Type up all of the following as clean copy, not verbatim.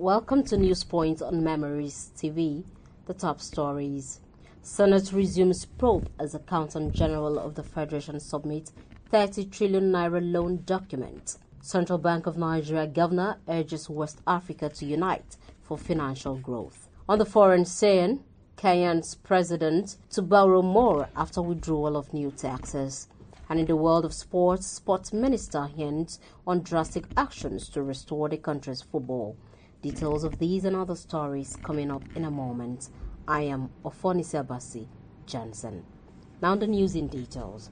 Welcome to Newspoint on Memories TV. The top stories. Senate resumes probe as Accountant General of the Federation submits 30 trillion naira loan document. Central Bank of Nigeria Governor urges West Africa to unite for financial growth. On the foreign scene, Kenya's president to borrow more after withdrawal of new taxes. And in the world of sports, Sports Minister hints on drastic actions to restore the country's football. Details of these and other stories coming up in a moment. I am Ofonisi Abasi Johnson. Now the news in details.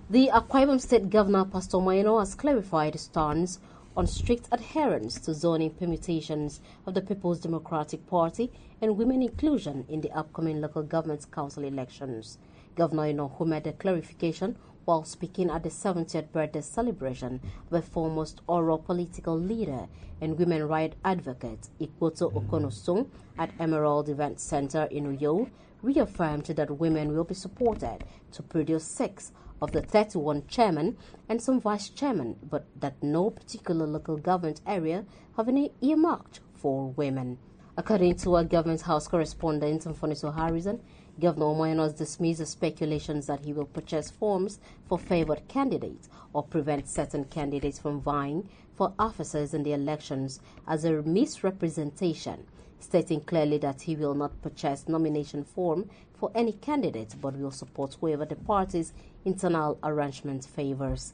The Akwa Ibom State Governor Pastor Moyeno has clarified his stance on strict adherence to zoning permutations of the People's Democratic Party and women inclusion in the upcoming local government council elections. Governor Enoch made a clarification while speaking at the 70th birthday celebration of a foremost Oro political leader and women rights advocate Ikpoto Okonosung at Emerald Event Center in Uyo, reaffirmed that women will be supported to produce 6 of the 31 chairmen and some vice chairmen, but that no particular local government area have any earmarked for women. According to our government house correspondent Mfoniso Harrison, Governor Moyeno has dismissed the speculations that he will purchase forms for favored candidates or prevent certain candidates from vying for offices in the elections as a misrepresentation, stating clearly that he will not purchase nomination form for any candidate but will support whoever the party's internal arrangement favors.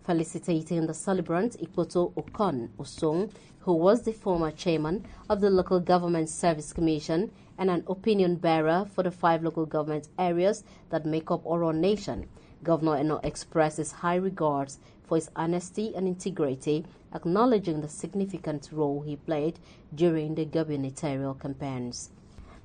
Felicitating the celebrant Ikpoto Okon Osung, who was the former chairman of the Local Government Service Commission and an opinion bearer for the 5 local government areas that make up Oro Nation, Governor Eno expressed his high regards for his honesty and integrity, acknowledging the significant role he played during the gubernatorial campaigns.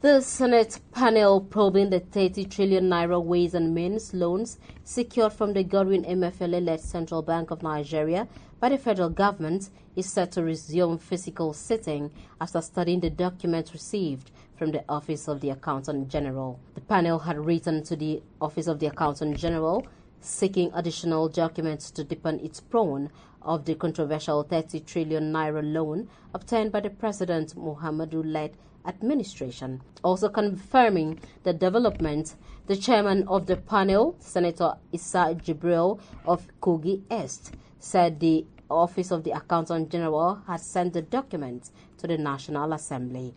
The Senate panel probing the 30 trillion naira Ways and Means loans secured from the Godwin Emefiele-led Central Bank of Nigeria by the federal government is set to resume physical sitting after studying the documents received from the Office of the Accountant General. The panel had written to the Office of the Accountant General seeking additional documents to deepen its probe of the controversial 30 trillion naira loan obtained by the President Muhammadu-led administration. Also confirming the development, the chairman of the panel, Senator Issa Jibril of Kogi East, said the Office of the Accountant General had sent the documents to the National Assembly.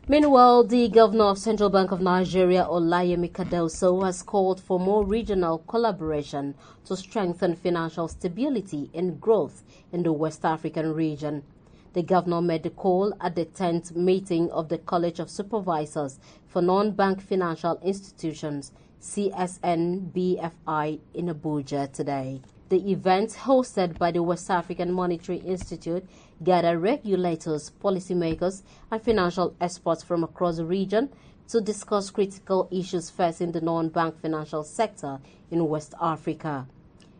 Meanwhile, the Governor of Central Bank of Nigeria, Olayemi Kadoso, has called for more regional collaboration to strengthen financial stability and growth in the West African region. The governor made the call at the 10th meeting of the College of Supervisors for Non-Bank Financial Institutions, CSNBFI, in Abuja today. The event, hosted by the West African Monetary Institute, gathered regulators, policymakers, and financial experts from across the region to discuss critical issues facing the non-bank financial sector in West Africa.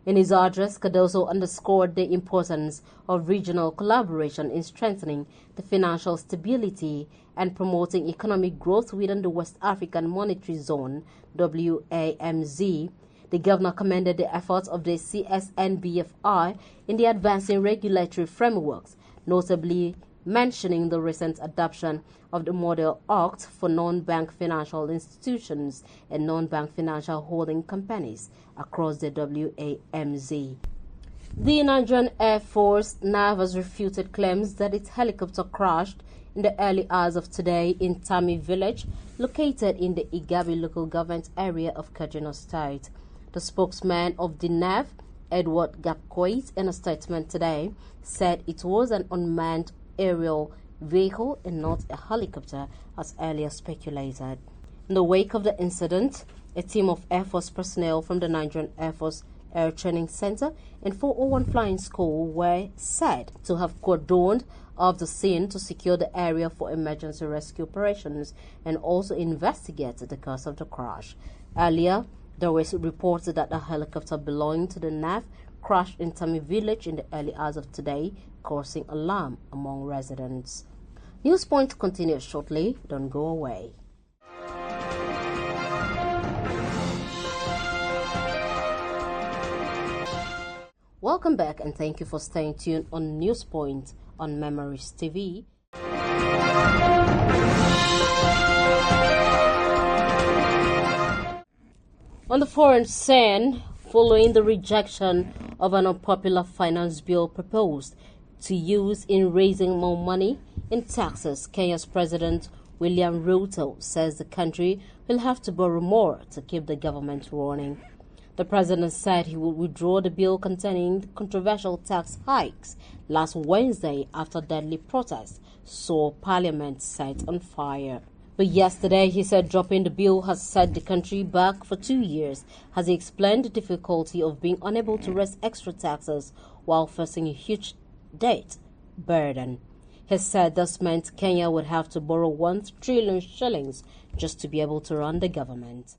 In his address, Cardoso underscored the importance of regional collaboration in strengthening the financial stability and promoting economic growth within the West African Monetary Zone, WAMZ. The governor commended the efforts of the CSNBFI in the advancing regulatory frameworks, notably mentioning the recent adoption of the Model Act for non-bank financial institutions and non-bank financial holding companies across the WAMZ. The Nigerian Air Force NAV has refuted claims that its helicopter crashed in the early hours of today in Tami village, located in the Igabi local government area of Kaduna State. The spokesman of the NAV, Edward Gapcoit, in a statement today, said it was an unmanned aerial vehicle and not a helicopter, as earlier speculated. In the wake of the incident, a team of Air Force personnel from the Nigerian Air Force Air Training Center and 401 Flying School were said to have cordoned off the scene to secure the area for emergency rescue operations and also investigate the cause of the crash. Earlier, there was reports that a helicopter belonging to the NAV crashed in Tami village in the early hours of today, causing alarm among residents. Newspoint continues shortly. Don't go away. Welcome back and thank you for staying tuned on Newspoint on Memories TV. On the foreign scene, following the rejection of an unpopular finance bill proposed to use in raising more money in taxes, Kenya's President William Ruto says the country will have to borrow more to keep the government running. The president said he would withdraw the bill containing controversial tax hikes last Wednesday after deadly protests saw parliament set on fire. But yesterday, he said dropping the bill has set the country back for 2 years, as he explained the difficulty of being unable to raise extra taxes while facing a huge debt burden. He said this meant Kenya would have to borrow 1 trillion shillings just to be able to run the government.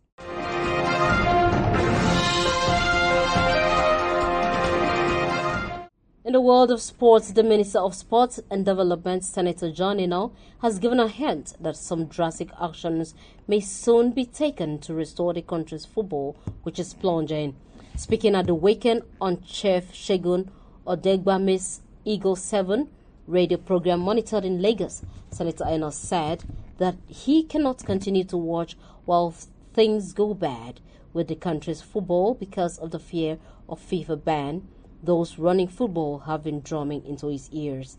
In the world of sports, the Minister of Sports and Development, Senator John Enow, has given a hint that some drastic actions may soon be taken to restore the country's football, which is plunging. Speaking at the weekend on Chief Segun Odegbami's Eagle 7 radio program monitored in Lagos, Senator Enow said that he cannot continue to watch while things go bad with the country's football because of the fear of FIFA ban those running football have been drumming into his ears.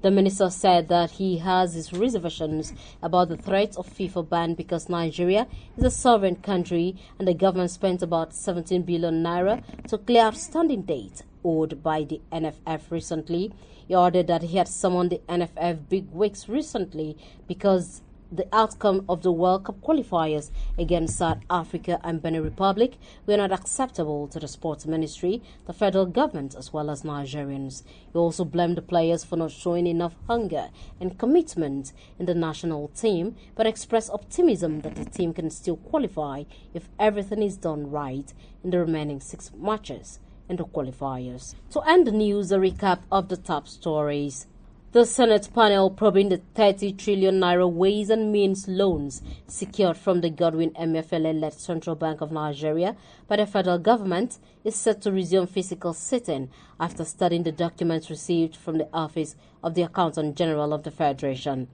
The minister said that he has his reservations about the threat of FIFA ban because Nigeria is a sovereign country and the government spent about 17 billion naira to clear outstanding debt owed by the NFF recently. He ordered that he had summoned the NFF bigwigs recently because the outcome of the World Cup qualifiers against South Africa and Benin Republic were not acceptable to the sports ministry, the federal government, as well as Nigerians. He also blamed the players for not showing enough hunger and commitment in the national team, but expressed optimism that the team can still qualify if everything is done right in the remaining 6 matches in the qualifiers. To end the news, a recap of the top stories. The Senate panel probing the 30 trillion naira Ways and Means loans secured from the Godwin Emefiele-led Central Bank of Nigeria by the federal government is set to resume physical sitting after studying the documents received from the Office of the Accountant General of the Federation.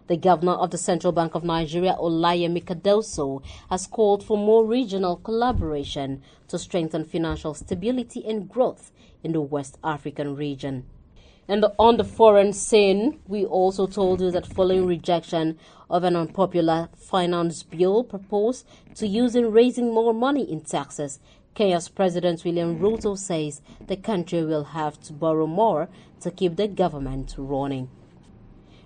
The governor of the Central Bank of Nigeria, Olayemi Cardoso, has called for more regional collaboration to strengthen financial stability and growth in the West African region. And on the foreign scene, we also told you that following rejection of an unpopular finance bill proposed to use in raising more money in taxes, Kenya's President William Ruto says the country will have to borrow more to keep the government running.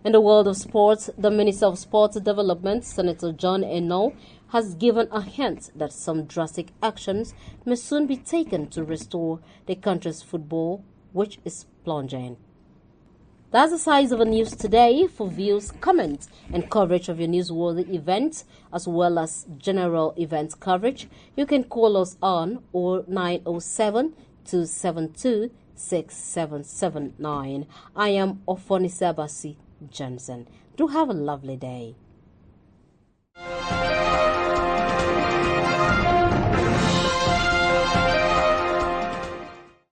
In the world of sports, the Minister of Sports Development, Senator John Enow, has given a hint that some drastic actions may soon be taken to restore the country's football, which is plunging. That's the size of the news today. For views, comments, and coverage of your newsworthy events, as well as general event coverage, you can call us on 0907-272-6779. I am Ofonisabasi Johnson. Do have a lovely day.